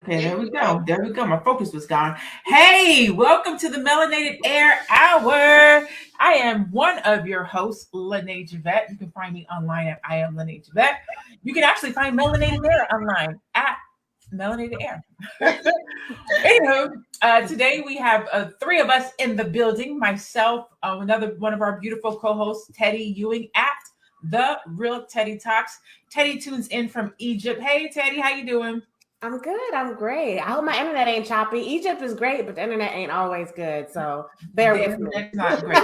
Okay, there we go. There we go. My focus was gone. Hey, welcome to the Melanated Air Hour. I am one of your hosts, Lene Javette. You can find me online at I am Lene Javette. You can actually find Melanated Air online at Melanated Air. Anywho, today we have three of us in the building. Myself, another one of our beautiful co-hosts, Teddy Ewing at The Real Teddy Talks. Teddy tunes in from Egypt. Hey, Teddy, how you doing? I'm good. I'm great. I hope my internet ain't choppy. Egypt is great, but the internet ain't always good. So bear with me. It's not great.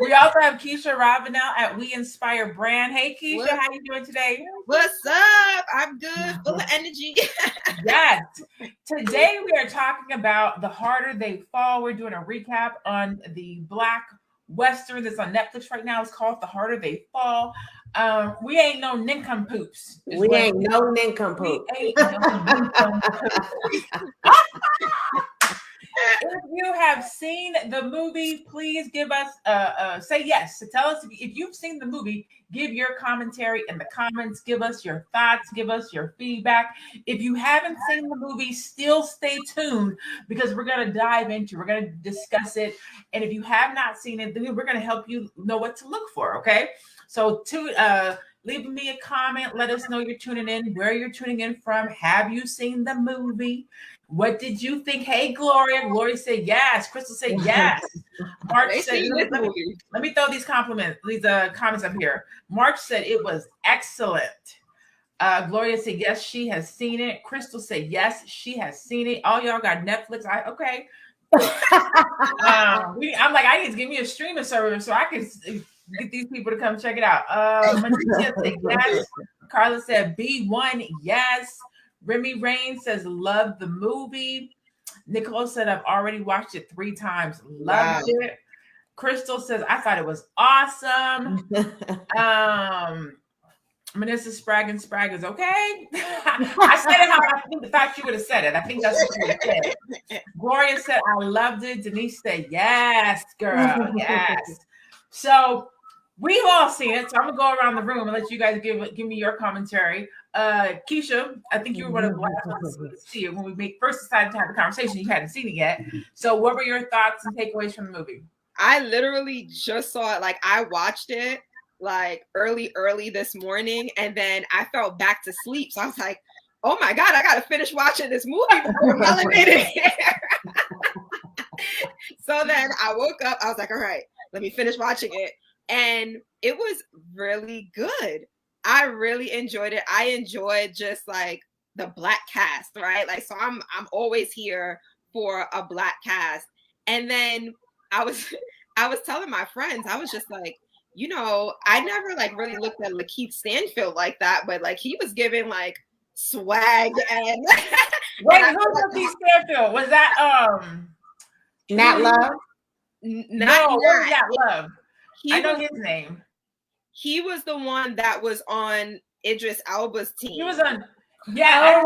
We also have Keisha Ravenel at We Inspire Brand. Hey, Keisha, how you doing today? What's up? I'm good. Full of energy. Yes. Today we are talking about The Harder They Fall. We're doing a recap on the Black Western that's on Netflix right now. It's called The Harder They Fall. We ain't no nincompoops. We ain't no nincompoops. If you have seen the movie, please give us say yes. So tell us if you've seen the movie, give your commentary in the comments, give us your thoughts, give us your feedback. If you haven't seen the movie, still stay tuned because we're going to discuss it. And if you have not seen it, then we're going to help you know what to look for. Okay. So leave me a comment. Let us know you're tuning in, where you're tuning in from. Have you seen the movie? What did you think? Hey, Gloria. Gloria said yes. Crystal said yes. Mark said, let me throw these comments up here. Mark said it was excellent. Gloria said yes, she has seen it. Crystal said yes, she has seen it. All y'all got Netflix. Okay. I'm like, I need to give me a streaming service so I can get these people to come check it out. Manisha said yes. Carla said B1, yes. Remy Rain says love the movie. Nicole said I've already watched it 3 times. Loved it. Crystal says I thought it was awesome. Manissa Spragg is okay. I said it how I thought you would have said it. I think that's what you would have said. Gloria said I loved it. Denise said yes, girl, yes. So we've all seen it. So I'm gonna go around the room and let you guys give me your commentary. Keisha, I think you were one of the last ones to see it when we first decided to have the conversation. You hadn't seen it yet. So what were your thoughts and takeaways from the movie? I literally just saw it. Like I watched it like early this morning, and then I fell back to sleep. So I was like, oh my God, I gotta finish watching this movie before Melanated Air. So then I woke up, I was like, all right, let me finish watching it. And it was really good. I really enjoyed it. I enjoyed just like the Black cast, right? Like, so I'm always here for a Black cast. And then I was telling my friends, I was just like, you know, I never like really looked at Lakeith Stanfield like that, but like he was giving like swag and wait, who's Lakeith Stanfield? Was that Nat Love? Nat Love. I know his name. He was the one that was on Idris Elba's team. He was on right?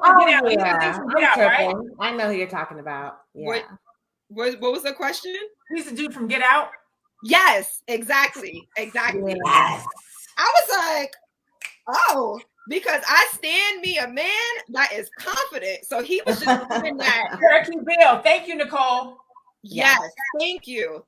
I know who you're talking about. Yeah. What was the question? He's the dude from Get Out. Yes, exactly. Yes. I was like, oh, because I stand me a man that is confident. So he was just doing that. Turkey Bill. Thank you, Nicole. Yes, thank you.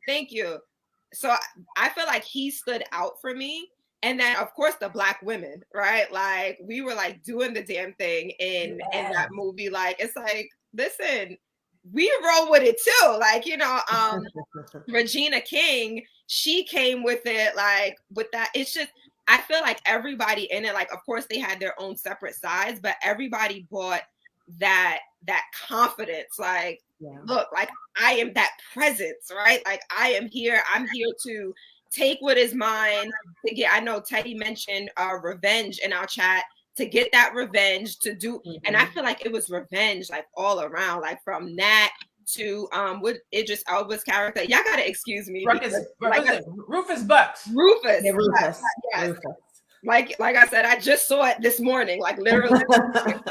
So I feel like he stood out for me. And then, of course, the Black women, right? Like, we were, like, doing the damn thing in that movie. Like, it's like, listen, we roll with it, too. Like, you know, Regina King, she came with it, like, with that. It's just, I feel like everybody in it, like, of course, they had their own separate sides, but everybody brought that confidence. Like, look, like, I am that presence, right? Like, I'm here to take what is mine to get. I know Teddy mentioned revenge in our chat, to get that revenge, to do. And I feel like it was revenge, like all around, like from Nat to with Idris Elba's character. Y'all gotta excuse me. Rufus Bucks. Rufus. Yeah, Rufus. Yes. Rufus. Like I said, I just saw it this morning, like literally.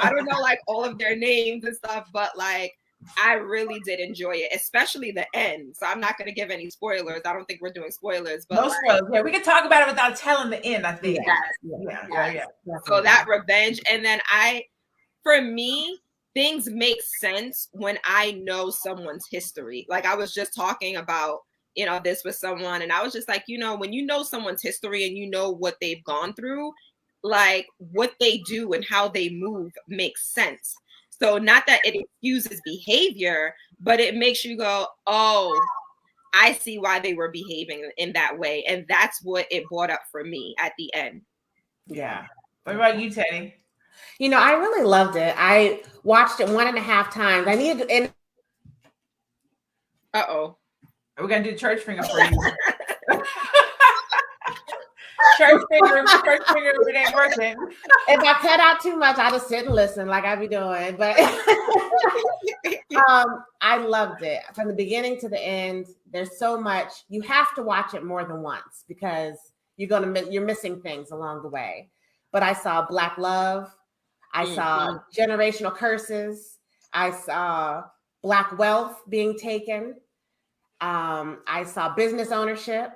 I don't know like all of their names and stuff, but like I really did enjoy it, especially the end. So I'm not going to give any spoilers. I don't think we're doing spoilers, but no spoilers. Yeah, we can talk about it without telling the end. I think. Yeah. So that revenge, and then I for me, things make sense when I know someone's history. Like I was just talking about, you know, this with someone, and I was just like, you know, when you know someone's history and you know what they've gone through, like what they do and how they move makes sense. So not that it excuses behavior, but it makes you go, oh, I see why they were behaving in that way. And that's what it brought up for me at the end. Yeah. What about you, Teddy? You know, I really loved it. I watched it 1.5 times. I needed to, and uh-oh. We're gonna do church finger for you. Church finger, it ain't working. If I cut out too much, I just sit and listen like I be doing. But I loved it from the beginning to the end. There's so much. You have to watch it more than once because you're missing things along the way. But I saw Black love. I saw generational curses. I saw Black wealth being taken. I saw business ownership.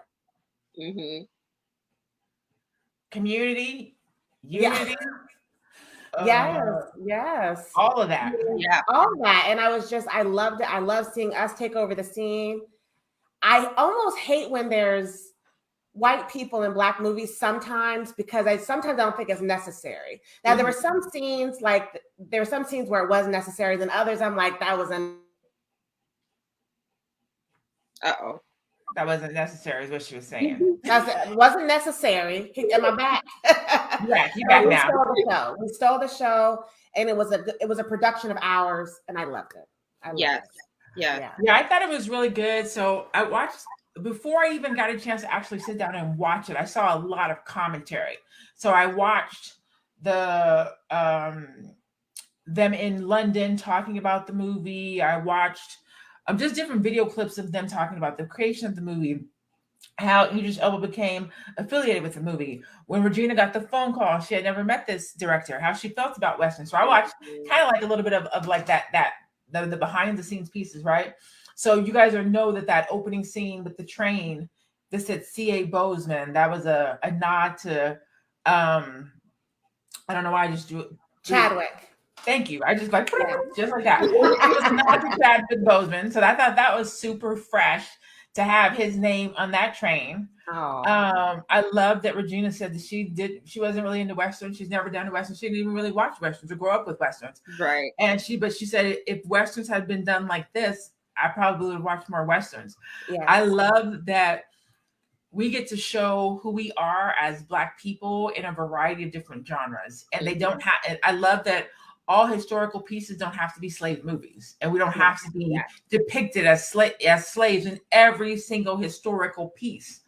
Community, unity. Yes. All of that. Yeah. All of that. And I loved it. I love seeing us take over the scene. I almost hate when there's white people in Black movies sometimes because I don't think it's necessary. Now, there were some scenes where it was necessary, then others I'm like, that was uh-oh. That wasn't necessary, is what she was saying. It wasn't necessary. Am I back? Yeah, you're back now. We stole the show, and it was a production of ours, and I loved it. Yeah, I thought it was really good. So I watched before I even got a chance to actually sit down and watch it. I saw a lot of commentary. So I watched them in London talking about the movie. I watched just different video clips of them talking about the creation of the movie, how Idris Elba became affiliated with the movie. When Regina got the phone call, she had never met this director, how she felt about Western. So I watched kind of like a little bit of like the behind the scenes pieces, right? So you guys know that opening scene with the train, this said C.A. Bozeman, that was a nod to, I don't know why I just drew it. Chadwick. Thank you. I just like that. It was not to Chadwick Boseman, so I thought that was super fresh to have his name on that train. I love that Regina said that she wasn't really into Westerns. She's never done a Western. She didn't even really watch Westerns or grow up with Westerns. Right. And she said if Westerns had been done like this, I probably would watch more Westerns. Yeah. I love that we get to show who we are as Black people in a variety of different genres, and they don't have. I love that. All historical pieces don't have to be slave movies, and we don't have to be depicted as slaves in every single historical piece.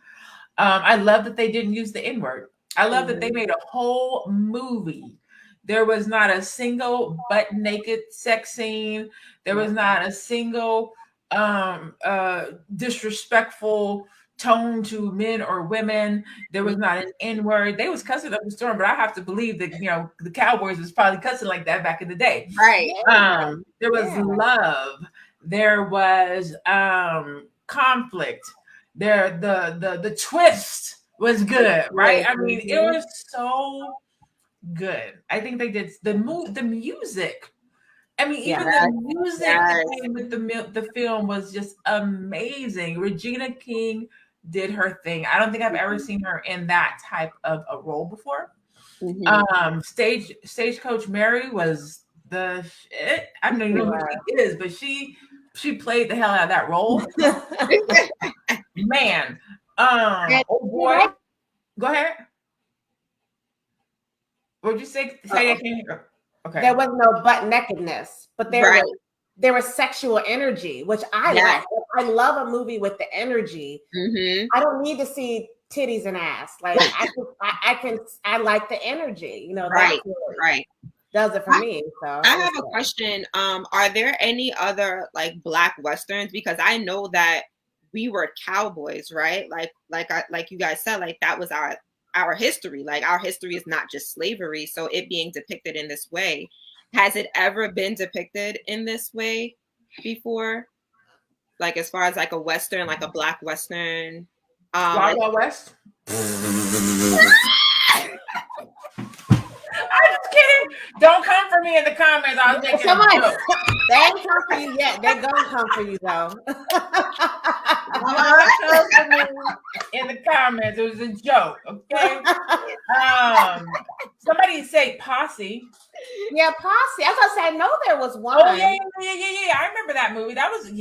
I love that they didn't use the N-word. I love that they made a whole movie. There was not a single butt naked sex scene. There was not a single disrespectful tone to men or women. There was not an N-word. They was cussing up the storm, but I have to believe that, you know, the Cowboys was probably cussing like that back in the day. Right. There was love. There was conflict. There the twist was good, right? I mean, it was so good. I think they did the music. I mean, even the music that came with the film was just amazing. Regina King did her thing. I don't think I've ever seen her in that type of a role before. Stagecoach Mary was the shit. I don't even know who she is, but she played the hell out of that role. Man. Oh boy. Go ahead. What'd you say? Say I can't hear. Okay. There was no butt nakedness, but there was sexual energy, which I like. I love a movie with the energy. I don't need to see titties and ass. Like I like the energy. You know, right. Does it for me. So I have a question. Are there any other like Black Westerns? Because I know that we were cowboys, right? Like you guys said, like that was our history. Like our history is not just slavery. So it being depicted in this way, has it ever been depicted in this way before? Like as far as like a Western, like a Black Western. Wild Wild West? I'm just kidding. Don't come for me in the comments. I was making a joke. They ain't come for you yet. They're gonna come for you though. Don't come for me in the comments. It was a joke. Okay. Somebody say posse. Yeah, posse. I was gonna say, I know there was one. Oh yeah. I remember that movie. That was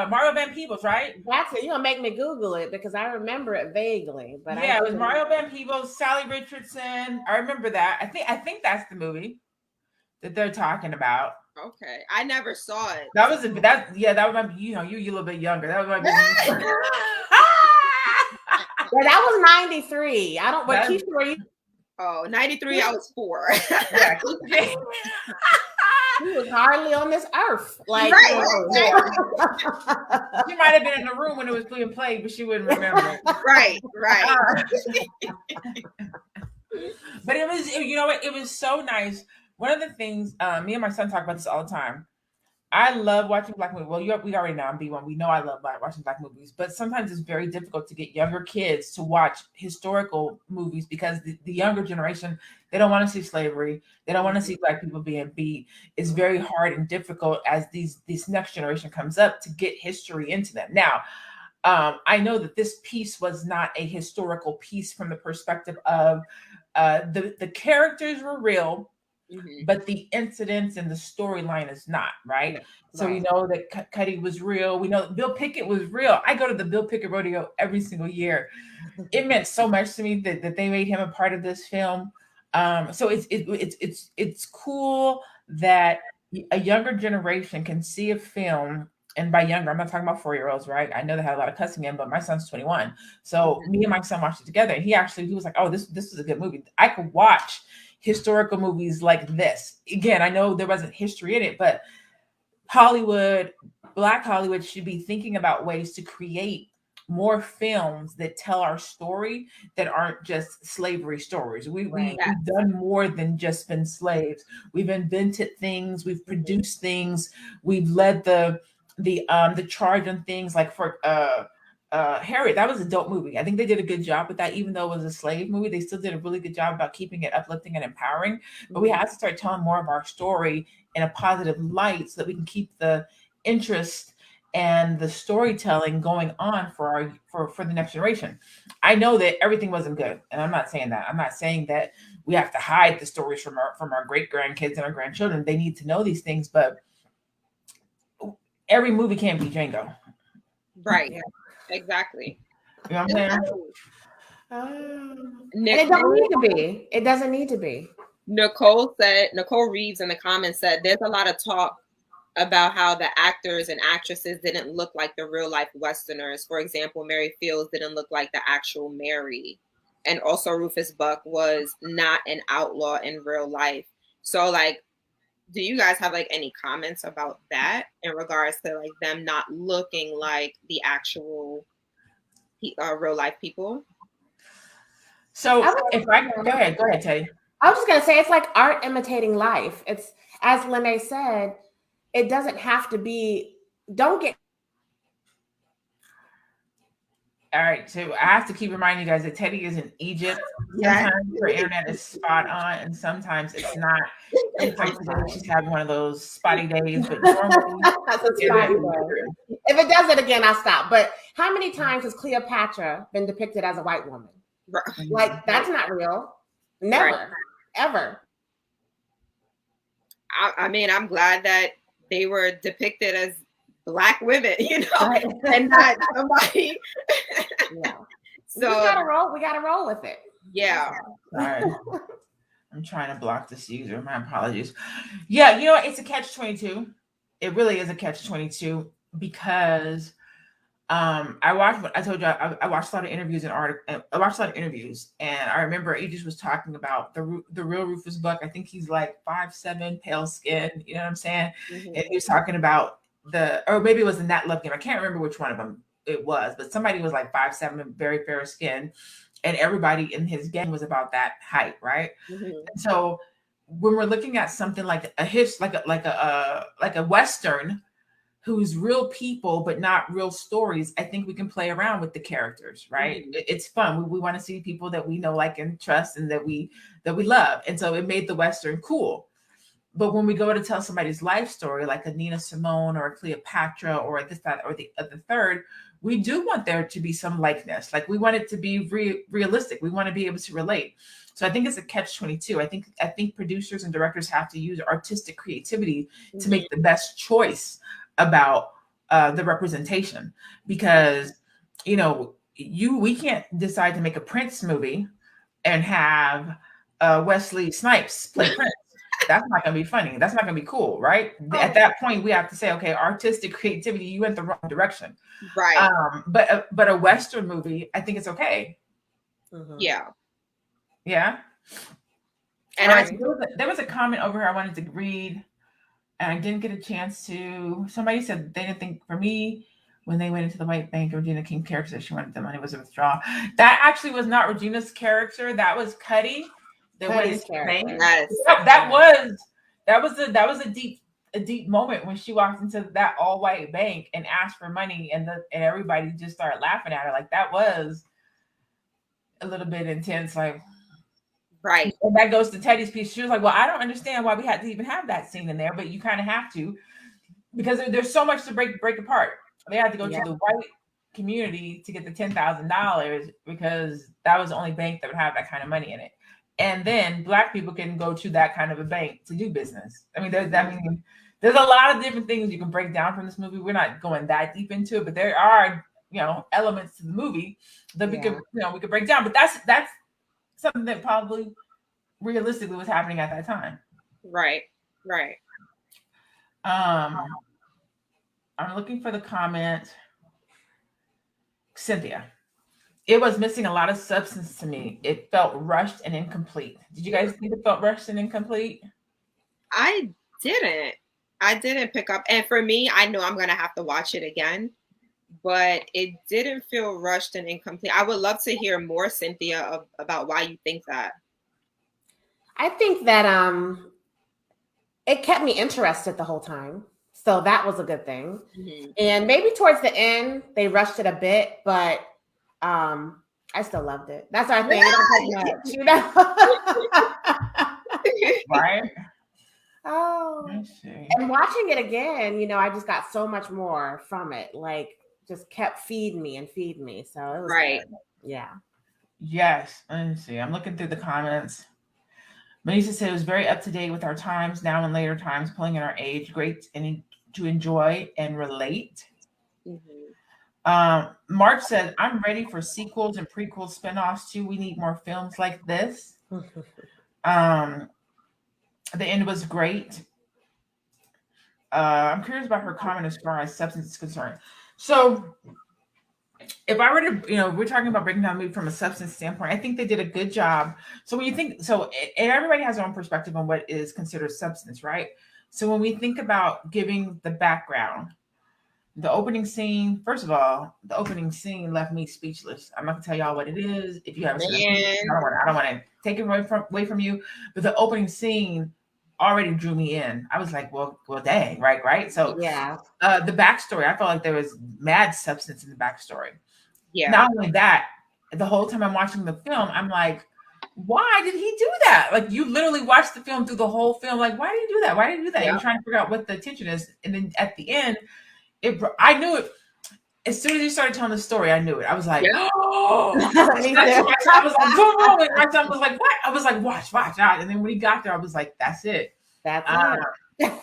Mario Van Peebles, right? That's it. You're gonna make me Google it because I remember it vaguely. But yeah, it was Mario Van Peebles, Sally Richardson. I remember that. I think that's the movie that they're talking about. Okay, I never saw it. That was you a little bit younger. That was my yeah, that was 93. I don't. What Keisha were you? Oh, 93. I was 4. Yeah. He was hardly on this earth. Like, right. She might have been in the room when it was being played, but she wouldn't remember. Right. But it was, it was so nice. One of the things, me and my son talk about this all the time. I love watching Black movies. Well, we already know I'm B1. We know I love watching Black movies, but sometimes it's very difficult to get younger kids to watch historical movies because the younger generation, they don't want to see slavery. They don't want to see Black people being beat. It's very hard and difficult as this next generation comes up to get history into them. Now, I know that this piece was not a historical piece from the perspective of the characters were real. Mm-hmm. But the incidents and the storyline is not, right? Yeah, so we know that Cuddy was real. We know that Bill Pickett was real. I go to the Bill Pickett rodeo every single year. It meant so much to me that they made him a part of this film. So it's cool that a younger generation can see a film. And by younger, I'm not talking about 4-year-olds, right? I know they had a lot of cussing in, but my son's 21. So me and my son watched it together. And he was like, oh, this is a good movie. I could watch historical movies like this. Again, I know there wasn't history in it, but Black Hollywood should be thinking about ways to create more films that tell our story that aren't just slavery stories. We've done more than just been slaves. We've invented things. We've produced things. We've led the charge on things like for Harriet. That was a dope movie. I think they did a good job with that. Even though it was a slave movie, they still did a really good job about keeping it uplifting and empowering. But we have to start telling more of our story in a positive light so that we can keep the interest and the storytelling going on for the next generation. I know that everything wasn't good, and I'm not saying that. I'm not saying that we have to hide the stories from our great grandkids and our grandchildren. They need to know these things, but every movie can't be Django. Right. Exactly. You know what I'm saying? It doesn't need to be. It doesn't need to be. Nicole Reeves in the comments said there's a lot of talk about how the actors and actresses didn't look like the real life Westerners. For example, Mary Fields didn't look like the actual Mary. And also Rufus Buck was not an outlaw in real life. So like, do you guys have like any comments about that in regards to like them not looking like the actual real life people? So go ahead, Teddy. I was just gonna say it's like art imitating life. It's, as Lene said, it doesn't have to be. Don't get. All right, so I have to keep reminding you guys that Teddy is in Egypt. Sometimes her internet is spot on, and sometimes it's not. It's like today she's having one of those spotty days, but normally if it does it again, I'll stop. But how many times has Cleopatra been depicted as a white woman? Like, that's not real. Never, ever. I mean, I'm glad that they were depicted as Black women, and not somebody. Yeah. So we gotta roll with it. Yeah. All right. I'm trying to block this user. My apologies. Yeah, it's a catch-22. It really is a catch-22 because I watched a lot of interviews and I watched a lot of interviews, and I remember Idris was talking about the real Rufus Buck. I think he's like 5'7", pale skin. You know what I'm saying? Mm-hmm. And he was talking about or maybe it was the Nat Love game. I can't remember which one of them it was, but somebody was like 5'7", very fair skin, and everybody in his gang was about that height, right? Mm-hmm. And so when we're looking at something like a Western, who's real people but not real stories, I think we can play around with the characters, right? It's fun. We want to see people that we know, like, and trust, and that we love. And so it made the Western cool. But when we go to tell somebody's life story, like a Nina Simone or a Cleopatra or this, that, or the third, we do want there to be some likeness. Like, we want it to be realistic. We want to be able to relate. So I think it's a catch-22. I think producers and directors have to use artistic creativity to make the best choice about the representation, because, you know, we can't decide to make a Prince movie and have Wesley Snipes play Prince. That's not going to be funny. That's not going to be cool, right? At that point, we have to say, okay, artistic creativity, you went the wrong direction. Right. But a Western movie, I think it's okay. Yeah. Yeah. And there was a comment over here I wanted to read, and I didn't get a chance to. Somebody said they didn't think, for me, when they went into the white bank, Regina King character, she wanted the money was a withdrawal. That actually was not Regina's character. That was Cuddy. That was a deep moment when she walked into that all white bank and asked for money, and everybody just started laughing at her. Like, that was a little bit intense. Like, right. And that goes to Teddy's piece. She was like, well, I don't understand why we had to even have that scene in there, but you kind of have to, because there's so much to break apart. They had to go to the white community to get the $10,000 because that was the only bank that would have that kind of money in it. And then Black people can go to that kind of a bank to do business. I mean, there's a lot of different things you can break down from this movie. We're not going that deep into it, but there are, elements to the movie that we could break down. But that's something that probably realistically was happening at that time. Right. I'm looking for the comment. Cynthia. It was missing a lot of substance to me. It felt rushed and incomplete. Did you guys think it felt rushed and incomplete? I didn't pick up. And for me, I know I'm going to have to watch it again, but it didn't feel rushed and incomplete. I would love to hear more, Cynthia, about why you think that. I think that it kept me interested the whole time. So that was a good thing. Mm-hmm. And maybe towards the end, they rushed it a bit, but I still loved it. That's our thing. It don't take much, Right? Oh. And watching it again, I just got so much more from it. Like, just kept feeding me. So it was right. Good. Yeah. Yes. Let me see. I'm looking through the comments. Melissa said it was very up to date with our times, now and later times, pulling in our age. Great to enjoy and relate. Mm-hmm. March said, I'm ready for sequels and prequel spinoffs too. We need more films like this. The end was great. I'm curious about her comment as far as substance is concerned. So if I were to, we're talking about breaking down the movie from a substance standpoint, I think they did a good job. So when you think, and everybody has their own perspective on what is considered substance, right? So when we think about giving the background, the opening scene, first of all, the opening scene left me speechless. I'm not gonna tell y'all what it is. If you haven't seen it, I don't want to take it away from you. But the opening scene already drew me in. I was like, well, dang, right. So yeah, the backstory, I felt like there was mad substance in the backstory. Yeah. Not only that, the whole time I'm watching the film, I'm like, why did he do that? Like, you literally watch the film through the whole film. Like, why did he do that? Why did he do that? Yeah. You're trying to figure out what the tension is. And then at the end, I knew it. As soon as you started telling the story, I knew it. I was like, oh, I was like, boom. And my son was like, what? I was like, watch. And then when he got there, I was like, that's it. That's it.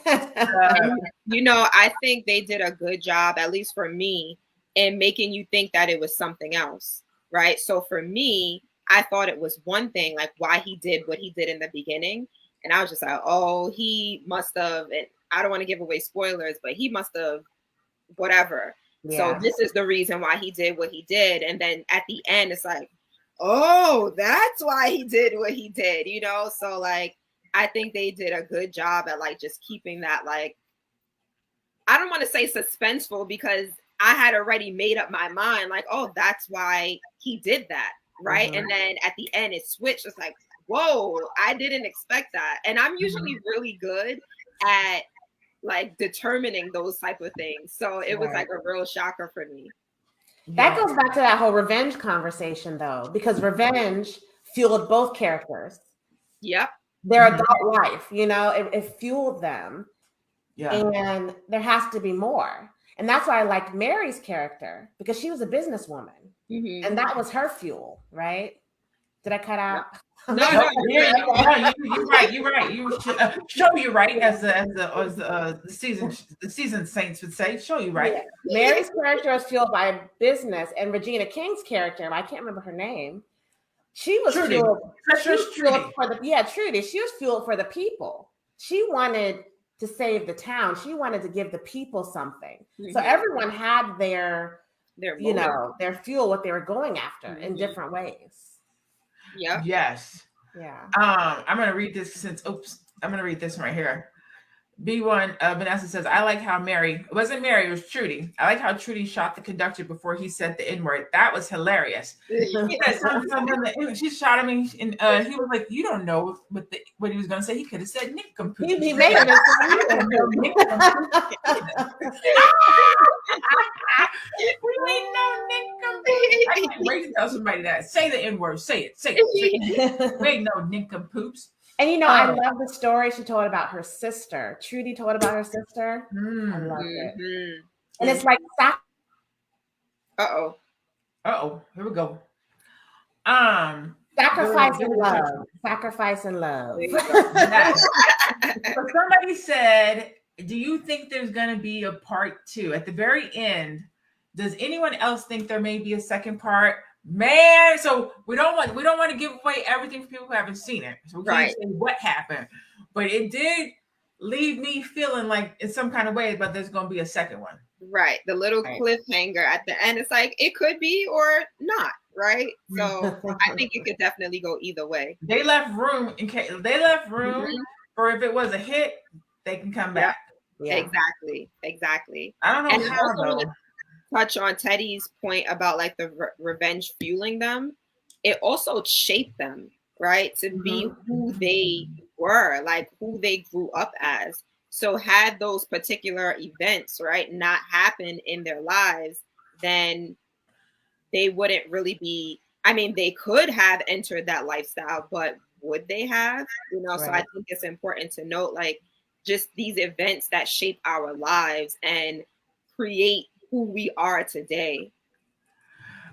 I think they did a good job, at least for me, in making you think that it was something else, right? So for me, I thought it was one thing, like why he did what he did in the beginning. And I was just like, oh, he must have, and I don't want to give away spoilers, but he must have whatever. Yeah. So this is the reason why he did what he did. And then at the end, it's like, oh, that's why he did what he did, So like, I think they did a good job at like just keeping that, like, I don't want to say suspenseful, because I had already made up my mind, like, oh, that's why he did that. Right. Mm-hmm. And then at the end it switched. It's like, whoa, I didn't expect that. And I'm usually really good at like determining those type of things. So it was like a real shocker for me. That goes back to that whole revenge conversation, though, because revenge fueled both characters. Yep. Their adult life, you know, it fueled them. Yeah. And there has to be more. And that's why I liked Mary's character, because she was a businesswoman. And that was her fuel, right? Did I cut out? No, you're right. You're right. You show you right, as the seasoned saints would say. Show you right. Yeah. Mary's character was fueled by business, and Regina King's character, I can't remember her name. She was Trudy. fueled. Trudy. Trudy. She was fueled for the people. She wanted to save the town. She wanted to give the people something. So everyone had their you know, their fuel, what they were going after in different ways. Yeah. Yes. Yeah. I'm gonna read this I'm gonna read this right here. B1 Vanessa says, I like how it wasn't Mary, it was Trudy. I like how Trudy shot the conductor before he said the N-word. That was hilarious. He said something, she shot him, and he was like, you don't know what he was gonna say. He could have said nincompoop. He made it. We ain't no nincompoop. I can't wait to tell somebody that. Say the N-word. Say it. We ain't no nincompoops. And, you know, I love the story she told about her sister. Trudy told about her sister. I love it. And it's like, Uh-oh, here we go. sacrifice and love. Sacrifice and love. So somebody said, do you think there's going to be a part 2? At the very end, does anyone else think there may be a second part? Man, so we don't want to give away everything for people who haven't seen it. So we can't say what happened. But it did leave me feeling like in some kind of way, but there's going to be a second one. Right. The little cliffhanger at the end. It's like, it could be or not. Right. So I think it could definitely go either way. They left room for if it was a hit, they can come back. Yeah. Exactly. I don't know and how though. Touch on Teddy's point about like the revenge fueling them. It also shaped them, right, to be who they were, like who they grew up as. So had those particular events, right, not happen in their lives, then they wouldn't really be, I mean, they could have entered that lifestyle, but would they have? You know, so I think it's important to note, like, just these events that shape our lives and create who we are today.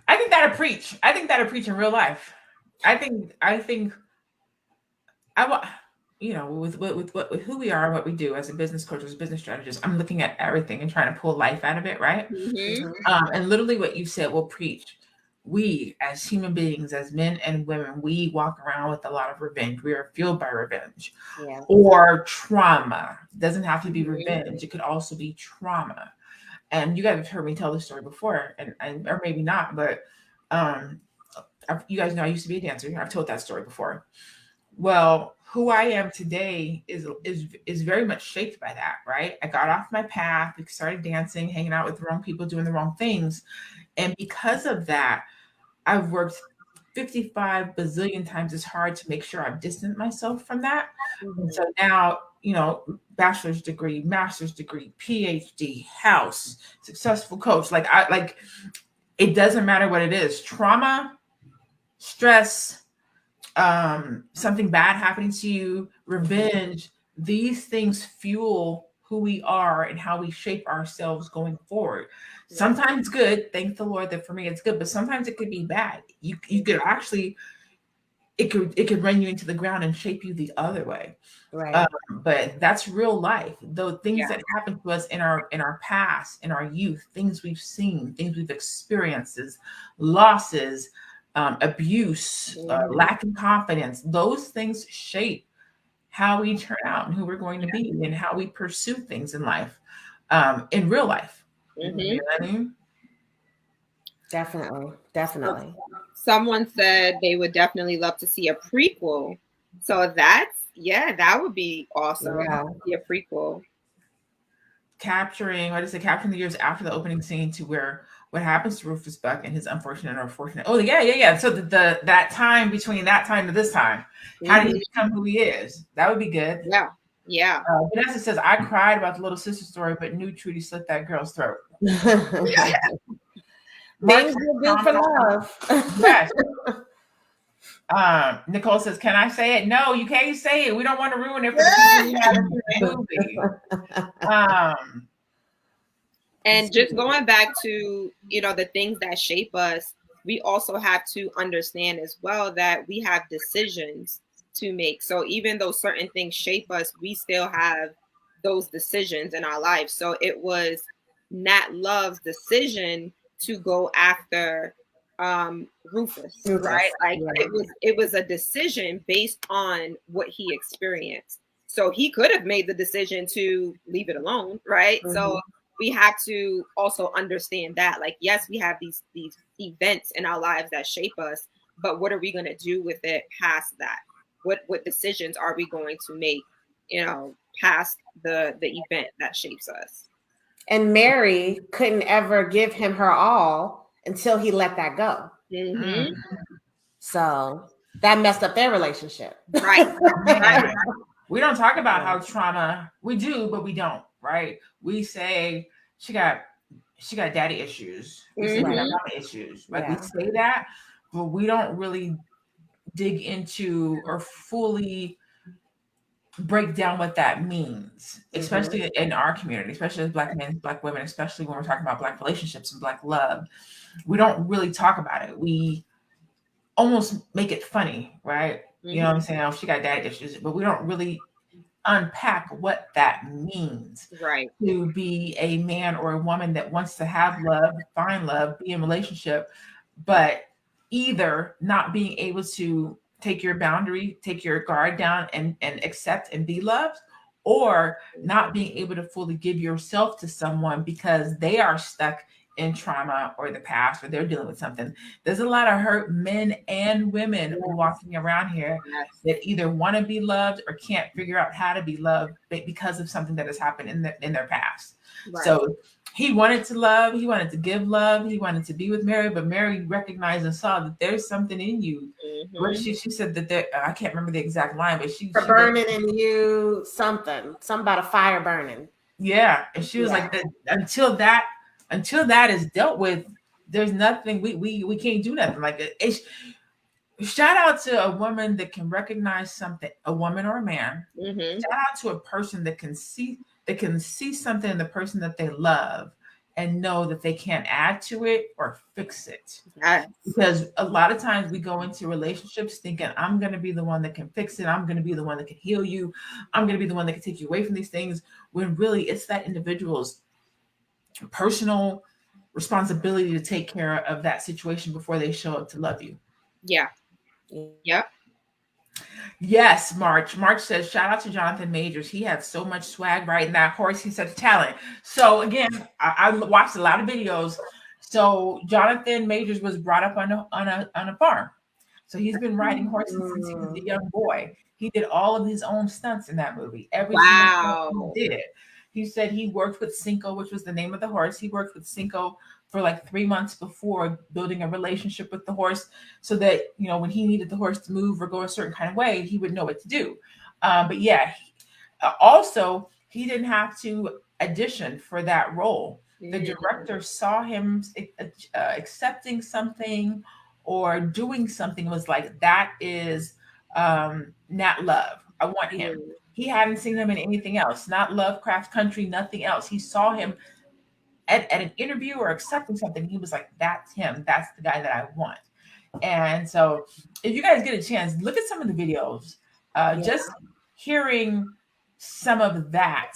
I think that'll preach. I think that'll preach in real life. I think I want, you know, with who we are and what we do as a business coach, as a business strategist, I'm looking at everything and trying to pull life out of it, right? And literally what you said will preach. We as human beings, as men and women, we walk around with a lot of revenge. We are fueled by revenge or trauma. It doesn't have to be revenge. It could also be trauma. And you guys have heard me tell this story before, and or maybe not, but you guys know I used to be a dancer. I've told that story before. Well, who I am today is very much shaped by that, right? I got off my path, started dancing, hanging out with the wrong people, doing the wrong things. And because of that, I've worked 55 bazillion times as hard to make sure I've distanced myself from that. And so now, you know, bachelor's degree, master's degree, PhD, house, successful coach. It doesn't matter what it is. Trauma, stress, something bad happening to you, revenge, these things fuel who we are and how we shape ourselves going forward. Sometimes good, thank the Lord that for me it's good, but sometimes it could be bad. You could actually, it could run you into the ground and shape you the other way. Right. But that's real life. Though things that happen to us in our past, in our youth, things we've seen, things we've experienced, losses, abuse, lack of confidence, those things shape how we turn out and who we're going to be and how we pursue things in life, in real life. You know what I mean? Definitely. Someone said they would definitely love to see a prequel. So that would be awesome. Yeah. See a prequel. Capturing the years after the opening scene to where what happens to Rufus Buck and his unfortunate or unfortunate. Oh, yeah. So that time between that time to this time, how did he become who he is? That would be good. Yeah. Yeah. Vanessa says, I cried about the little sister story, but knew Trudy slit that girl's throat. Things you do for love. Yes. Nicole says, can I say it? No, you can't say it. We don't want to ruin it for the people who haven't seen the movie. And just going back to, the things that shape us, we also have to understand as well that we have decisions to make. So even though certain things shape us, we still have those decisions in our life. So it was Nat Love's decision to go after Rufus, right? Like it was a decision based on what he experienced. So he could have made the decision to leave it alone, right? Mm-hmm. So we have to also understand that, like, yes, we have these events in our lives that shape us, but what are we going to do with it past that? What decisions are we going to make, past the event that shapes us? And Mary couldn't ever give him her all until he let that go. Mm-hmm. So that messed up their relationship. Right. We don't talk about how trauma, we do, but we don't, right? We say she got daddy issues. We say mama issues. Like we say that, but we don't really dig into or fully break down what that means, especially in our community, especially as Black men, Black women, especially when we're talking about Black relationships and Black love. We don't really talk about it. We almost make it funny, right? You know what I'm saying? Oh, she got daddy issues, but we don't really unpack what that means, right? To be a man or a woman that wants to have love, find love, be in a relationship, but either not being able to take your boundary, take your guard down and accept and be loved, or not being able to fully give yourself to someone because they are stuck in trauma or the past, or they're dealing with something. There's a lot of hurt men and women walking around here that either want to be loved or can't figure out how to be loved because of something that has happened in their past. Right. So he wanted to love, he wanted to give love, he wanted to be with Mary, but Mary recognized and saw that there's something in you. What she said that there, I can't remember the exact line, but she burning in you, something about a fire burning. Yeah, and she was like, until that is dealt with, there's nothing we can't do nothing. Like shout out to a woman that can recognize something, a woman or a man. Shout out to a person that can see something in the person that they love and know that they can't add to it or fix it. Yes. Because a lot of times we go into relationships thinking, I'm going to be the one that can fix it. I'm going to be the one that can heal you. I'm going to be the one that can take you away from these things, when really it's that individual's personal responsibility to take care of that situation before they show up to love you. Yeah. Yep. Yes, March says, shout out to Jonathan Majors. He had so much swag riding that horse. He's such talent. So again, I watched a lot of videos. So Jonathan Majors was brought up on a farm. So he's been riding horses since he was a young boy. He did all of his own stunts in that movie. Every single he did. He said he worked with Cinco, which was the name of the horse. He worked with Cinco for like 3 months before, building a relationship with the horse so that, when he needed the horse to move or go a certain kind of way, he would know what to do. But yeah, also, he didn't have to audition for that role. The director saw him accepting something or doing something, was like, that is Nat Love. I want him. He hadn't seen him in anything else, not Lovecraft Country, nothing else. He saw him at an interview or accepting something. He was like, that's him. That's the guy that I want. And so if you guys get a chance, look at some of the videos, just hearing some of that,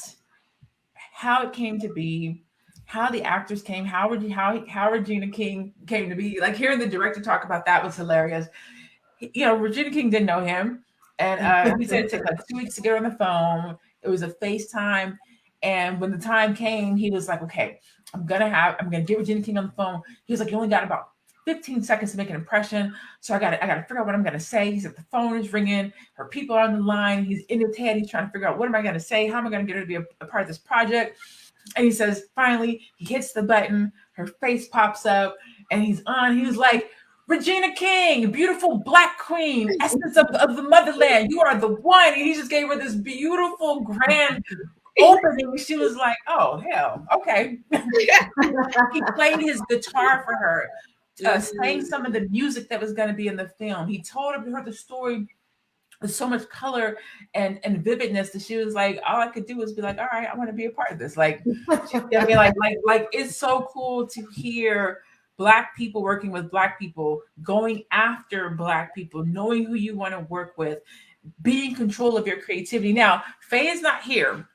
how it came to be, how the actors came, how Regina King came to be. Like, hearing the director talk about that was hilarious. Regina King didn't know him. And he said it took like 2 weeks to get her on the phone. It was a FaceTime. And when the time came, he was like, okay, I'm going to get Regina King on the phone. He was like, you only got about 15 seconds to make an impression. So I got to figure out what I'm going to say. He said, the phone is ringing. Her people are on the line. He's in his head. He's trying to figure out, what am I going to say? How am I going to get her to be a part of this project? And he says, finally, he hits the button. Her face pops up and he's on. He was like, Regina King, beautiful Black queen, essence of the motherland. You are the one. And he just gave her this beautiful, grand opening. She was like, oh, hell, okay. He played his guitar for her, sang some of the music that was going to be in the film. He told her the story with so much color and vividness that she was like, all I could do was be like, all right, I want to be a part of this. Like, you know what I mean? Like it's so cool to hear Black people working with Black people, going after Black people, knowing who you want to work with, being in control of your creativity. Now, Faye is not here,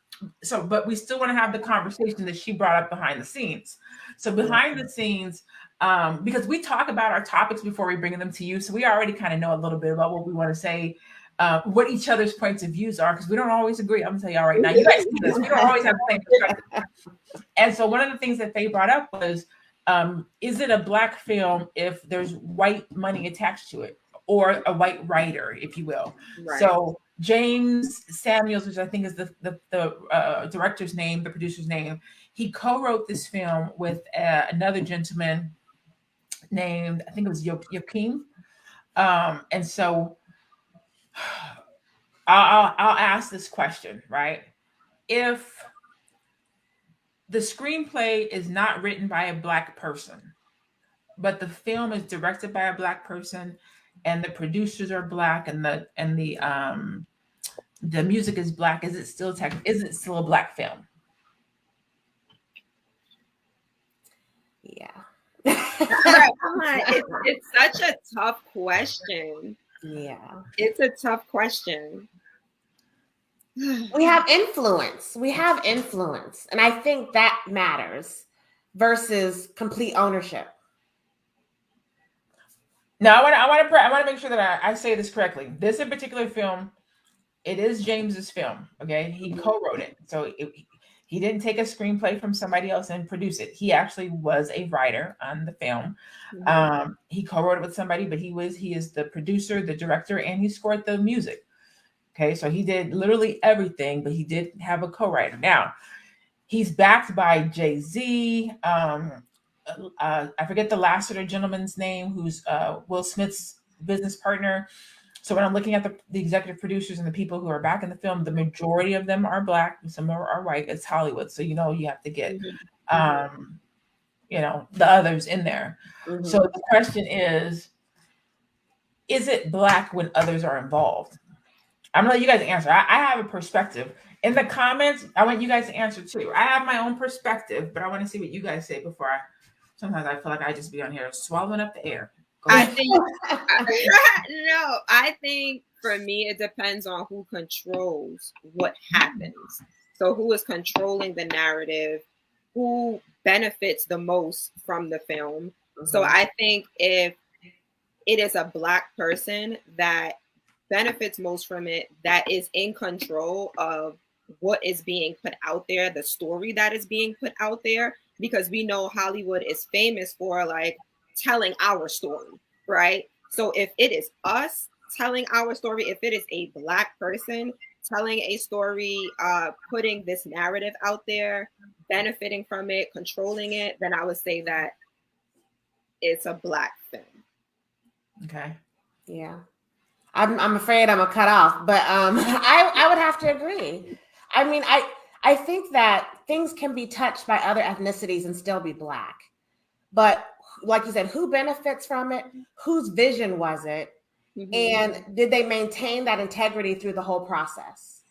but we still want to have the conversation that she brought up behind the scenes. So behind the scenes, because we talk about our topics before we bring them to you, so we already kind of know a little bit about what we want to say, what each other's points of views are, because we don't always agree. I'm gonna tell y'all right now, you guys see this, we don't always have the same perspective. And so one of the things that Faye brought up was, is it a Black film if there's white money attached to it, or a white writer, if you will? Right. So Jeymes Samuel, which I think is the director's name, the producer's name, he co-wrote this film with another gentleman named, I think it was Yakin. And so I'll ask this question, right? If the screenplay is not written by a Black person, but the film is directed by a Black person, and the producers are Black, and the music is Black, is it still a Black film? Yeah. It's such a tough question. Yeah. It's a tough question. We have influence. And I think that matters versus complete ownership. Now, I want to make sure that I say this correctly. This in particular film, it is James's film. Okay, he co-wrote it, so he didn't take a screenplay from somebody else and produce it. He actually was a writer on the film. He co-wrote it with somebody, but he is the producer, the director, and he scored the music. Okay, so he did literally everything, but he did have a co-writer. Now, he's backed by Jay-Z. I forget the Lasseter gentleman's name, who's Will Smith's business partner. So when I'm looking at the executive producers and the people who are back in the film, the majority of them are Black, some are white. It's Hollywood, so you have to get the others in there. So the question is it Black when others are involved? I'm gonna let you guys answer. I have a perspective. In the comments, I want you guys to answer too. I have my own perspective, but I want to see what you guys say before sometimes I feel like I just be on here swallowing up the air. I think for me, it depends on who controls what happens. So who is controlling the narrative, who benefits the most from the film. So I think if it is a Black person that benefits most from it, that is in control of what is being put out there, the story that is being put out there, because we know Hollywood is famous for like telling our story, right? So if it is us telling our story, if it is a Black person telling a story, putting this narrative out there, benefiting from it, controlling it, then I would say that it's a Black film. Okay. Yeah. I'm afraid I'm a cut off, but I would have to agree. I mean, I think that things can be touched by other ethnicities and still be Black. But like you said, who benefits from it? Whose vision was it? And did they maintain that integrity through the whole process?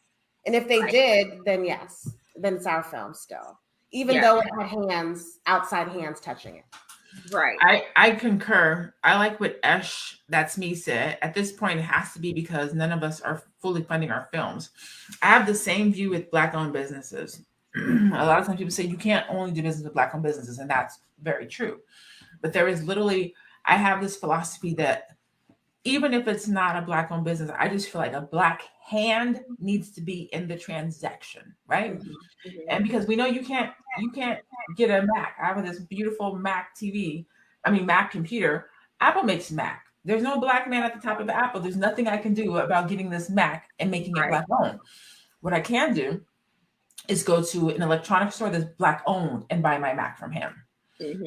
And if they did, then yes, then it's our film still, even though it had outside hands touching it. Right. I concur. I like what that's me said. At this point, it has to be because none of us are fully funding our films. I have the same view with Black-owned businesses. A lot of times people say you can't only do business with Black-owned businesses, and that's very true. But there is literally, I have this philosophy that even if it's not a Black-owned business, I just feel like a Black hand needs to be in the transaction, right? And because we know you can't get a Mac. I have this beautiful Mac computer. Apple makes Mac. There's no Black man at the top of Apple. There's nothing I can do about getting this Mac and making it Black-owned. What I can do is go to an electronics store that's Black-owned and buy my Mac from him.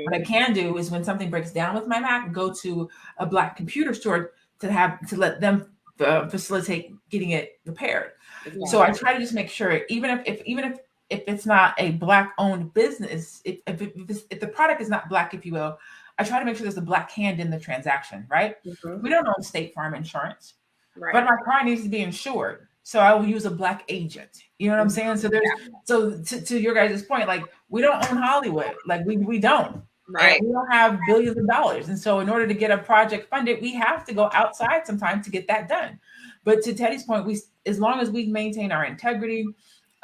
What I can do is when something breaks down with my Mac, go to a Black computer store to let them facilitate getting it repaired. Exactly. So I try to just make sure, even if it's not a Black owned business, if the product is not Black, if you will, I try to make sure there's a Black hand in the transaction, right? We don't own State Farm insurance, but my car needs to be insured. So I will use a Black agent. You know what I'm saying? So to your guys' point, like, we don't own Hollywood. Like, we don't. Right. And we don't have billions of dollars. And so in order to get a project funded, we have to go outside sometimes to get that done. But to Teddy's point, as long as we maintain our integrity,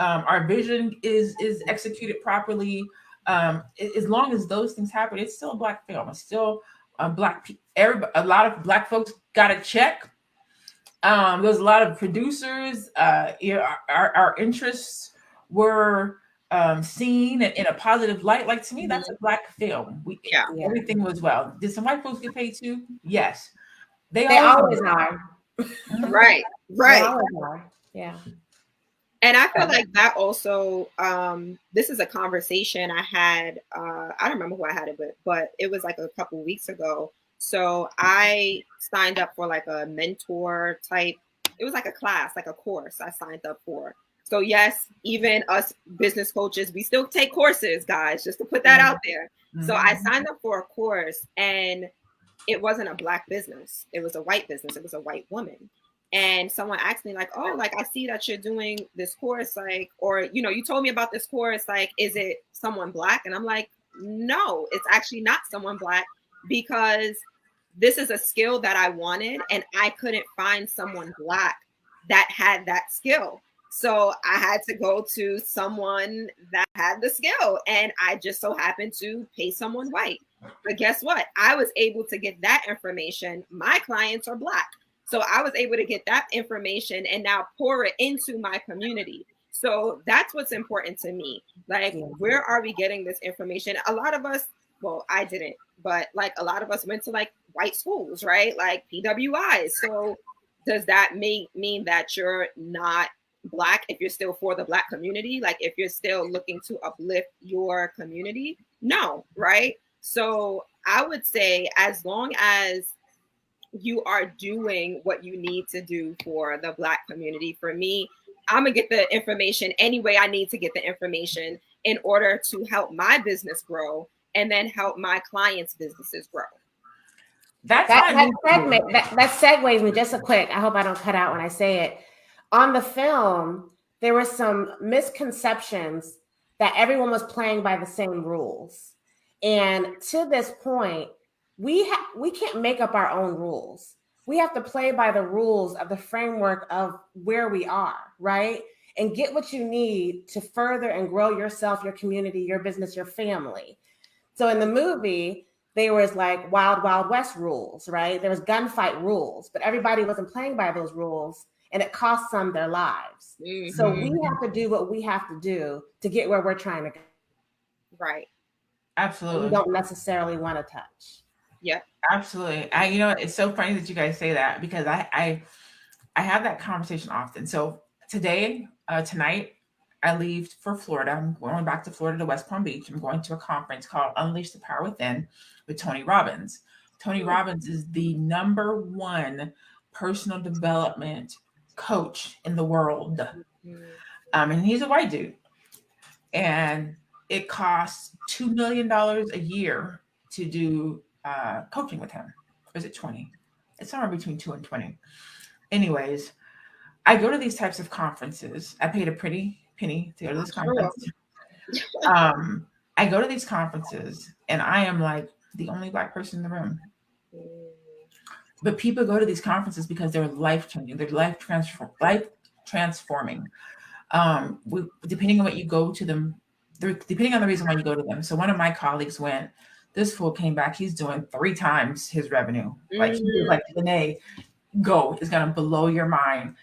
our vision is executed properly, as long as those things happen, it's still a Black film. It's still a a lot of Black folks got a check. There's a lot of producers. Our interests were seen in a positive light. Like, to me, that's a Black film. Everything was well. Did some white folks get paid too? Yes, they always are. Right. They always are. Yeah. And I feel like that also, this is a conversation I had, I don't remember who I had it with, but it was like a couple weeks ago. So I signed up for like a mentor type, it was like a class, like a course I signed up for. So yes, even us business coaches, we still take courses, guys, just to put that out there. So I signed up for a course, and it wasn't a Black business. It was a white business. It was a white woman. And someone asked me like, oh, like, I see that you're doing this course, like, or, you know, you told me about this course, like, is it someone Black? And I'm like, no, it's actually not someone Black, because this is a skill that I wanted, and I couldn't find someone Black that had that skill. So I had to go to someone that had the skill, and I just so happened to pay someone white. But guess what? I was able to get that information. My clients are Black. So I was able to get that information and now pour it into my community. So that's what's important to me. Like, where are we getting this information? A lot of us, well, I didn't, but like a lot of us went to like white schools, right? Like PWIs. So does that mean that you're not Black if you're still for the Black community? Like, if you're still looking to uplift your community? No, right? So I would say, as long as you are doing what you need to do for the Black community, for me, I'm gonna get the information any way I need to get the information in order to help my business grow and then help my clients' businesses grow. That segues me just a quick. I hope I don't cut out when I say it. On the film, there were some misconceptions that everyone was playing by the same rules. And to this point, we can't make up our own rules. We have to play by the rules of the framework of where we are, right? And get what you need to further and grow yourself, your community, your business, your family. So in the movie, there was like Wild Wild West rules, right? There was gunfight rules, but everybody wasn't playing by those rules, and it cost some their lives. So we have to do what we have to do to get where we're trying to go. Right. Absolutely. We don't necessarily want to touch. Yeah, absolutely. It's so funny that you guys say that, because I have that conversation often. So tonight, I leave for Florida. I'm going back to Florida to West Palm Beach. I'm going to a conference called Unleash the Power Within with Tony Robbins. Tony Robbins is the #1 personal development coach in the world. And he's a white dude. And it costs $2 million a year to do coaching with him. Or is it 20? It's somewhere between 2 and 20. Anyways, I go to these types of conferences. I paid a pretty penny to go to this conference. I go to these conferences, and I am like the only Black person in the room. But people go to these conferences because they're life-changing. They're life-transforming. Depending on what you go to them, depending on the reason why you go to them. So one of my colleagues went. This fool came back. He's doing 3 times his revenue. Like, he was like, Lene, go. It's going to blow your mind.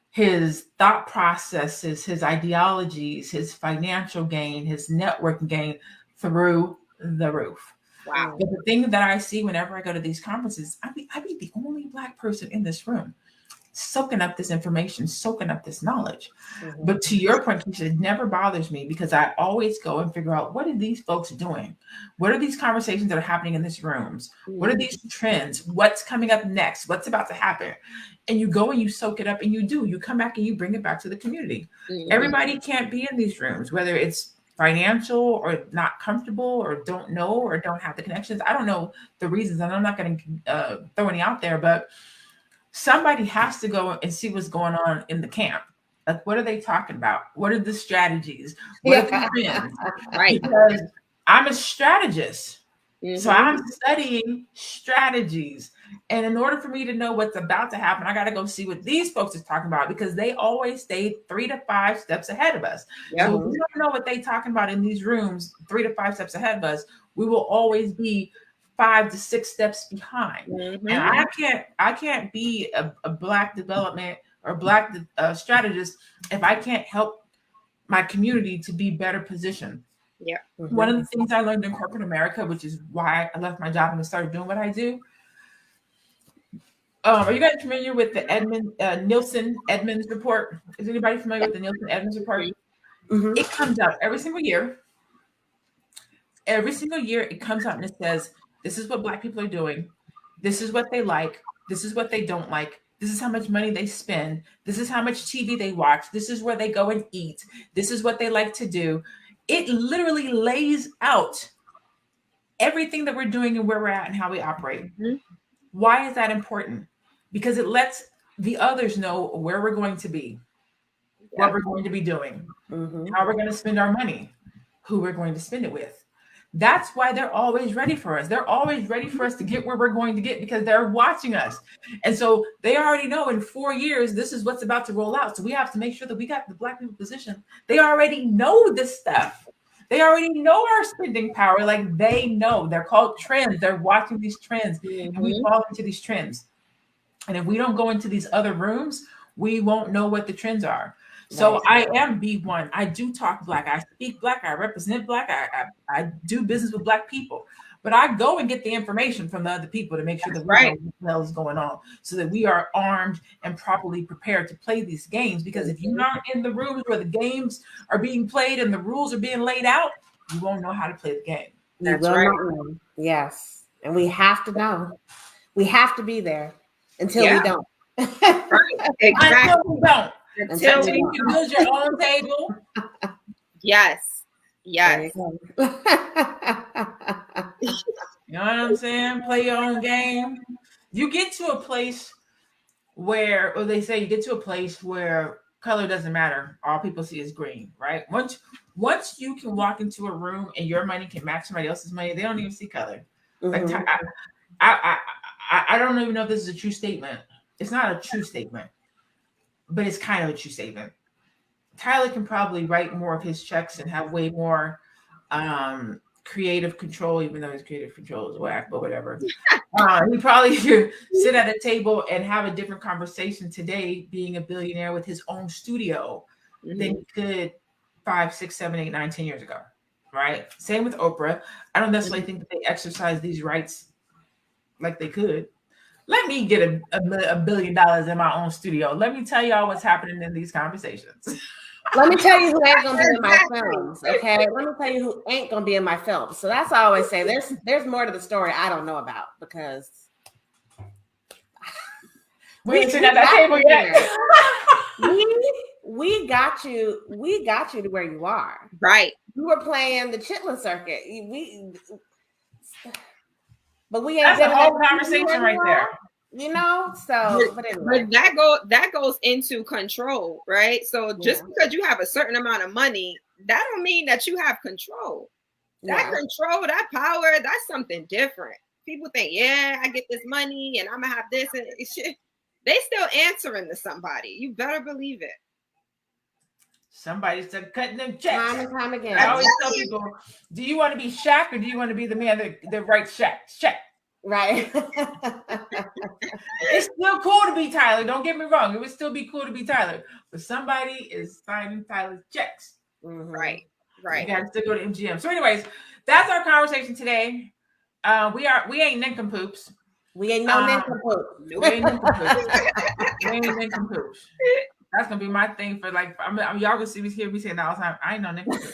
His thought processes, his ideologies, his financial gain, his networking gain through the roof. Wow. But the thing that I see whenever I go to these conferences, I be the only Black person in this room. soaking up this information, soaking up this knowledge. But to your point, Keisha, it never bothers me because I always go and figure out, what are these folks doing? What are these conversations that are happening in these rooms? What are these trends? What's coming up next? What's about to happen? And you go and you soak it up, and you come back and you bring it back to the community. Everybody can't be in these rooms, whether it's financial or not comfortable or don't know or don't have the connections. I don't know the reasons, and I'm not going to throw any out there, but somebody has to go and see what's going on in the camp. Like, what are they talking about? What are the strategies? What are the trends? Right. Because I'm a strategist. So I'm studying strategies. And in order for me to know what's about to happen, I got to go see what these folks are talking about, because they always stay 3 to 5 steps ahead of us. So if we don't know what they're talking about in these rooms 3 to 5 steps ahead of us, we will always be 5 to 6 steps behind. And I can't be a Black development or Black strategist if I can't help my community to be better positioned. One of the things I learned in corporate America, which is why I left my job and started doing what I do. Are you guys familiar with the Nielsen Edmonds report? Is anybody familiar with the Nielsen Edmonds report? It comes out every single year. Every single year it comes out and it says, this is what Black people are doing. This is what they like. This is what they don't like. This is how much money they spend. This is how much TV they watch. This is where they go and eat. This is what they like to do. It literally lays out everything that we're doing and where we're at and how we operate. Why is that important? Because it lets the others know where we're going to be, what we're going to be doing, how we're going to spend our money, who we're going to spend it with. That's why they're always ready for us. They're always ready for us to get where we're going to get, because they're watching us. And so they already know in 4 years, this is what's about to roll out. So we have to make sure that we got the Black people positioned. They already know this stuff. They already know our spending power. Like, they know. They're called trends. They're watching these trends, and we fall into these trends. And if we don't go into these other rooms, we won't know what the trends are. So I am B1. I do talk Black. I speak Black. I represent Black. I do business with Black people. But I go and get the information from the other people to make sure that we know what the hell is going on, so that we are armed and properly prepared to play these games. Because if you aren't in the rooms where the games are being played and the rules are being laid out, you won't know how to play the game. That's right. Yes. And we have to know. We have to be there until we don't. Exactly. Until we don't. Until you can build your own table. Yes. You know what I'm saying? Play your own game. You get to a place where, or they say you get to a place where color doesn't matter. All people see is green, right? Once you can walk into a room and your money can match somebody else's money, they don't even see color. Like, I don't even know if this is a true statement. It's not a true statement, but it's kind of a true statement. Tyler can probably write more of his checks and have way more creative control, even though his creative control is whack, but whatever. He probably could sit at a table and have a different conversation today, being a billionaire with his own studio, than he could 5, 6, 7, 8, 9, 10 years ago, right? Same with Oprah. I don't necessarily think that they exercise these rights like they could. Let me get a $1 billion in my own studio. Let me tell y'all what's happening in these conversations. Let me tell you who ain't gonna be in my films, okay? Let me tell you who ain't gonna be in my films. So that's all I always say. There's more to the story I don't know about, because we ain't sitting at that table yet. we got you to where you are. Right. You were playing the Chitlin circuit. But we ain't. That's a whole conversation right there. You know, so but anyway. that goes into control, right? So just because you have a certain amount of money, that don't mean that you have control. That control, that power, that's something different. People think, I get this money and I'm gonna have this, and shit. They still answering to somebody. You better believe it. Somebody's still cutting them checks. Time and time again. I always tell people, do you want to be Shaq or do you want to be the man that writes check? Right. It's still cool to be Tyler. Don't get me wrong. It would still be cool to be Tyler. But somebody is signing Tyler's checks. Right. You got to still go to MGM. So anyways, that's our conversation today. We ain't nincompoops. We ain't no nincompoop. We ain't nincompoop. We ain't nincompoop. That's gonna be my thing for like. Y'all gonna see me hear me saying that all the time. I ain't no nincompoop.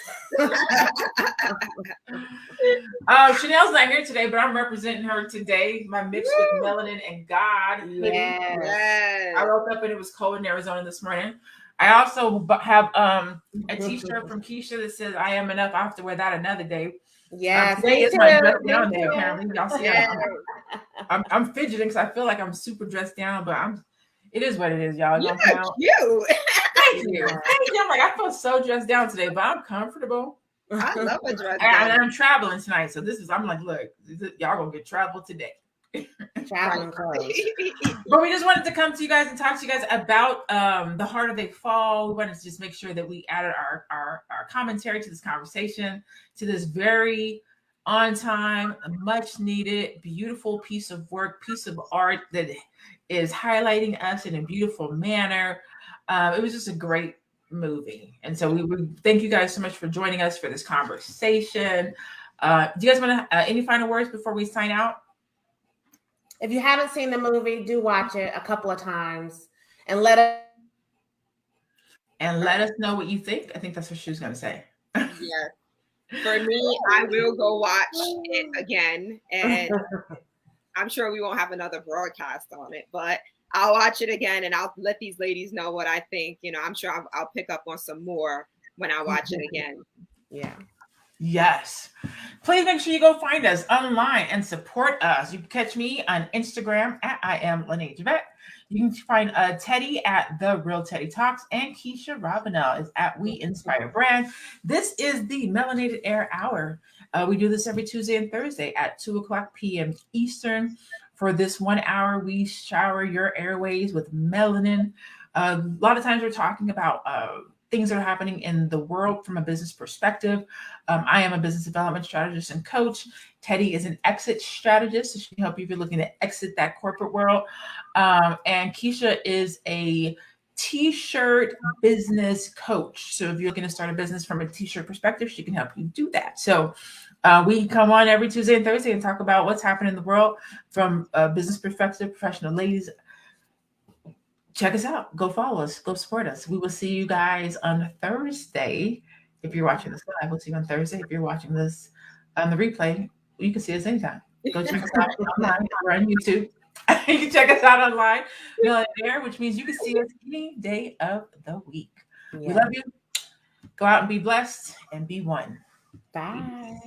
Chanel's not here today, but I'm representing her today. My mix with melanin and God. Yes. I woke up and it was cold in Arizona this morning. I also have a t-shirt from Keisha that says "I am enough." I have to wear that another day. Yes, today is my dress down day. Apparently, y'all see, I'm fidgeting because I feel like I'm super dressed down, but it is what it is, y'all. You're cute. Thank you. I'm like, I feel so dressed down today, but I'm comfortable. I love a dress down. And I'm traveling tonight, so I'm like, look, y'all gonna get travel today. Traveling clothes. But we just wanted to come to you guys and talk to you guys about The Harder They Fall. We wanted to just make sure that we added our commentary to this conversation, to this very on time, much needed, beautiful piece of work, piece of art that is highlighting us in a beautiful manner. It was just a great movie. And so we thank you guys so much for joining us for this conversation. Do you guys want to any final words before we sign out? If you haven't seen the movie, do watch it a couple of times and let us know what you think. I think that's what she was going to say. Yeah. For me, I will go watch it again, and I'm sure we won't have another broadcast on it, but I'll watch it again and I'll let these ladies know what I think. You know, I'm sure I'll pick up on some more when I watch it again. Yeah. Yes. Please make sure you go find us online and support us. You can catch me on Instagram at I am Lakeith Stanfield. You can find Teddy at The Real Teddy Talks, and Keisha Ravenel is at We Inspire Brand. This is the Melanated Air Hour. We do this every Tuesday and Thursday at 2:00 p.m. Eastern. For this 1 hour, we shower your airways with melanin. A lot of times we're talking about things that are happening in the world from a business perspective. I am a business development strategist and coach. Teddy is an exit strategist, so she can help you if you're looking to exit that corporate world. And Keisha is a t-shirt business coach. So if you're looking to start a business from a t-shirt perspective, she can help you do that. So we come on every Tuesday and Thursday and talk about what's happening in the world from a business perspective. Professional ladies, check us out. Go follow us. Go support us. We will see you guys on Thursday. If you're watching this live, we'll see you on Thursday. If you're watching this on the replay, you can see us anytime. Go check us out online. We're on YouTube. You can check us out online, there, which means you can see us any day of the week. Yeah. We love you. Go out and be blessed and be one. Bye.